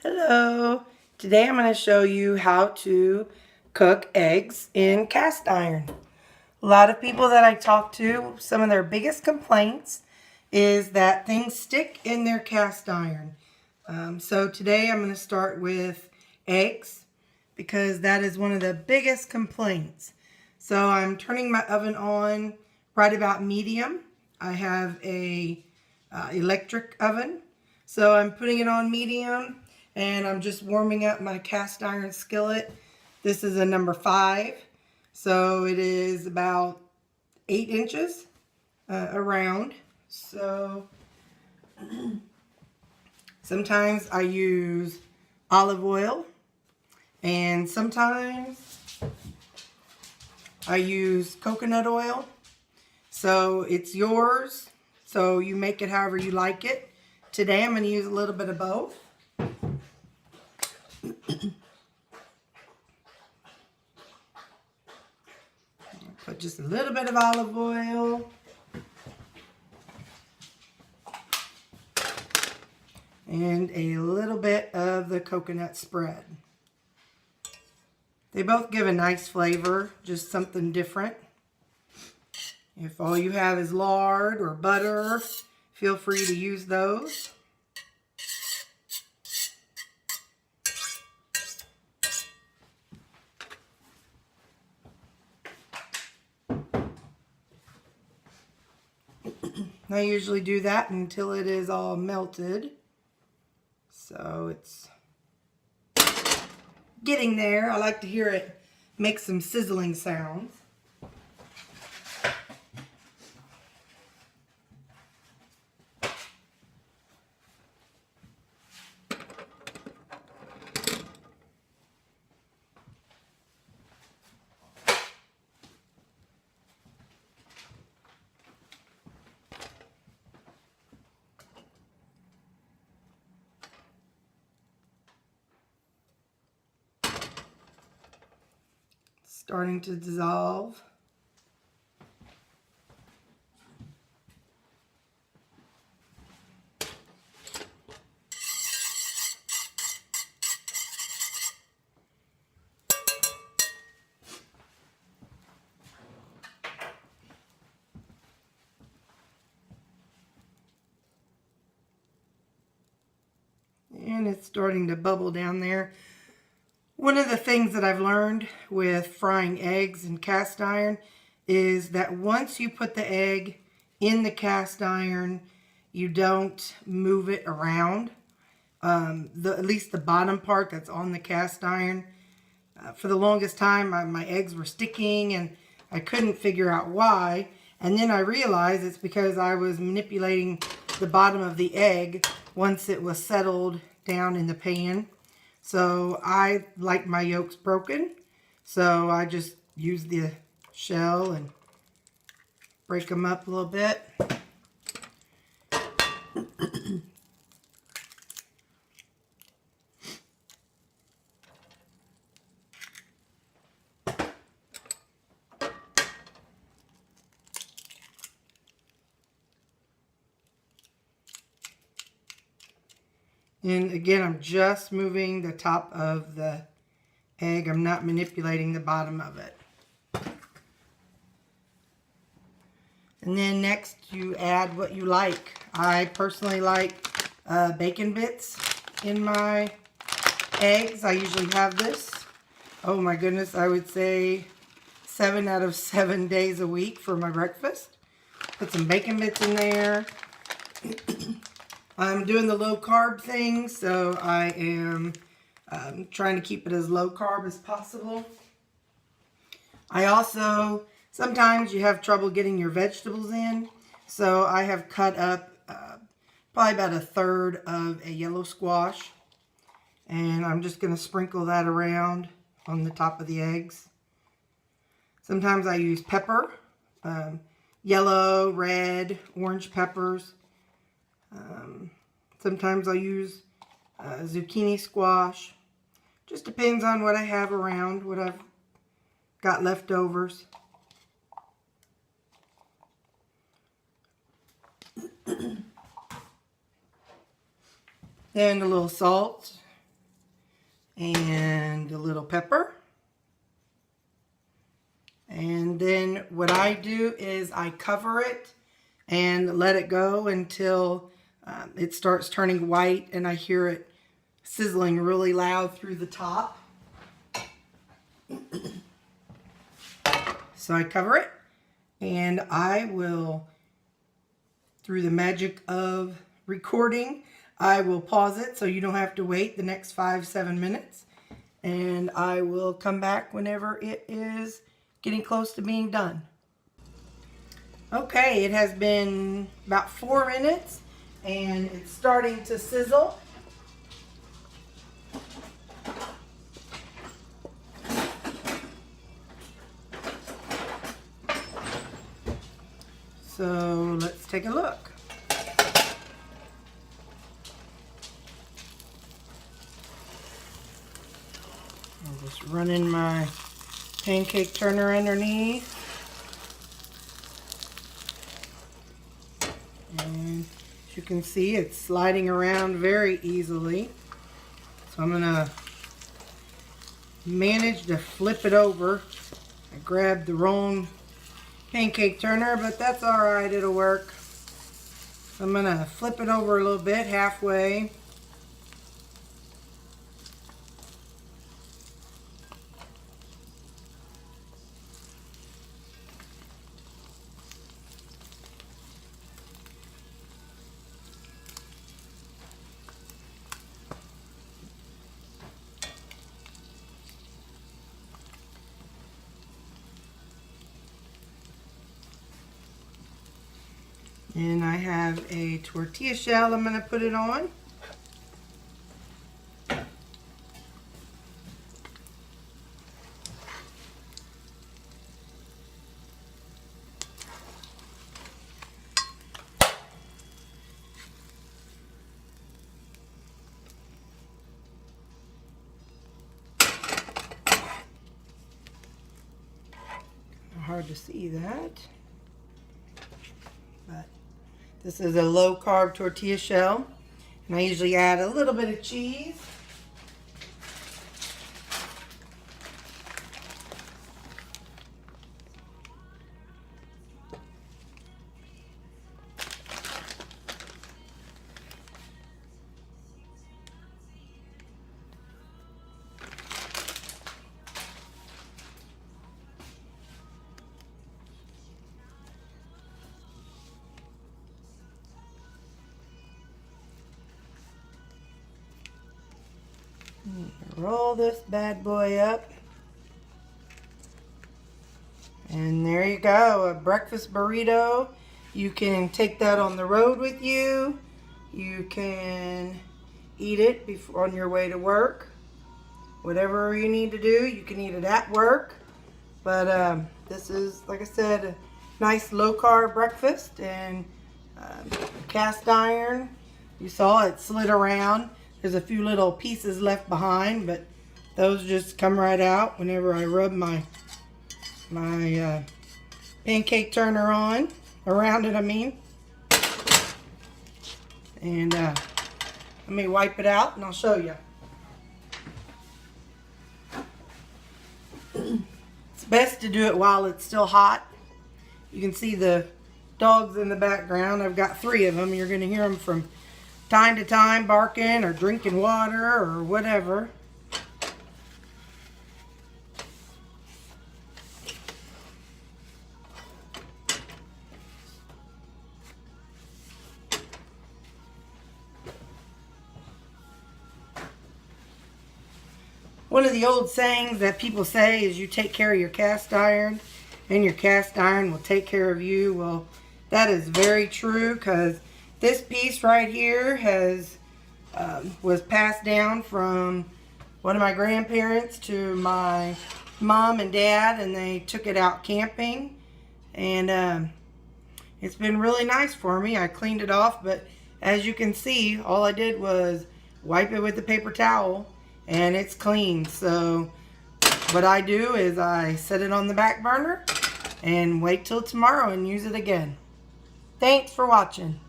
Hello. Today I'm going to show you how to cook eggs in cast iron. A lot of people that I talk to, some of their biggest complaints is that things stick in their cast iron. So today I'm going to start with eggs because that is one of the biggest complaints. So I'm turning my oven on right about medium. I have a electric oven. So I'm putting it on medium and I'm just warming up my cast iron skillet. This is a number 5. So it is about 8 inches around. So sometimes I use olive oil and sometimes I use coconut oil. So it's yours. So you make it however you like it. Today I'm going to use a little bit of both. Put just a little bit of olive oil. And a little bit of the coconut spread. They both give a nice flavor, just something different. If all you have is lard or butter, feel free to use those. I usually do that until it is all melted. So it's getting there. I like to hear it make some sizzling sounds. Starting to dissolve. And it's starting to bubble down there. One of the things that I've learned with frying eggs in cast iron is that once you put the egg in the cast iron, you don't move it around. At least the bottom part that's on the cast iron. For the longest time, my eggs were sticking and I couldn't figure out why. And then I realized it's because I was manipulating the bottom of the egg once it was settled down in the pan. So I like my yolks broken. So I just use the shell and break them up a little bit. And again, I'm just moving the top of the egg. I'm not manipulating the bottom of it. And then next you add what you like. I personally like bacon bits in my eggs. I usually have this. Oh my goodness, I would say 7 out of 7 days a week for my breakfast. Put some bacon bits in there. I'm doing the low carb thing, so I am trying to keep it as low carb as possible. I also, sometimes you have trouble getting your vegetables in, so I have cut up probably about 1/3 of a yellow squash, and I'm just going to sprinkle that around on the top of the eggs. Sometimes I use pepper, yellow, red, orange peppers. Sometimes I'll use zucchini squash. Just depends on what I have around, what I've got leftovers. And a little salt. and a little pepper. And then what I do is I cover it and let it go until it starts turning white and I hear it sizzling really loud through the top. So I cover it and I will, through the magic of recording, I will pause it so you don't have to wait the next 5-7 minutes. And I will come back whenever it is getting close to being done. Okay, it has been about 4 minutes and it's starting to sizzle. So let's take a look. I'm just running my pancake turner underneath. And as you can see, it's sliding around very easily. So I'm gonna manage to flip it over. I grabbed the wrong pancake turner, but that's all right, it'll work. I'm gonna flip it over a little bit, halfway. And I have a tortilla shell I'm going to put it on. Hard to see that, but this is a low-carb tortilla shell, and I usually add a little bit of cheese. Roll this bad boy up. And there you go, a breakfast burrito. You can take that on the road with you. You can eat it before, on your way to work. Whatever you need to do, you can eat it at work. But this is, like I said, a nice low-carb breakfast. And cast iron, you saw it slid around. There's a few little pieces left behind, but those just come right out whenever I rub my pancake turner on, around it I mean. And let me wipe it out and I'll show you. It's best to do it while it's still hot. You can see the dogs in the background. I've got 3 of them. You're going to hear them from time to time barking or drinking water or whatever. One of the old sayings that people say is you take care of your cast iron and your cast iron will take care of you. Well, that is very true, because this piece right here was passed down from one of my grandparents to my mom and dad, and they took it out camping, and it's been really nice for me. I cleaned it off, but as you can see, all I did was wipe it with the paper towel and it's clean. So what I do is I set it on the back burner and wait till tomorrow and use it again. Thanks for watching.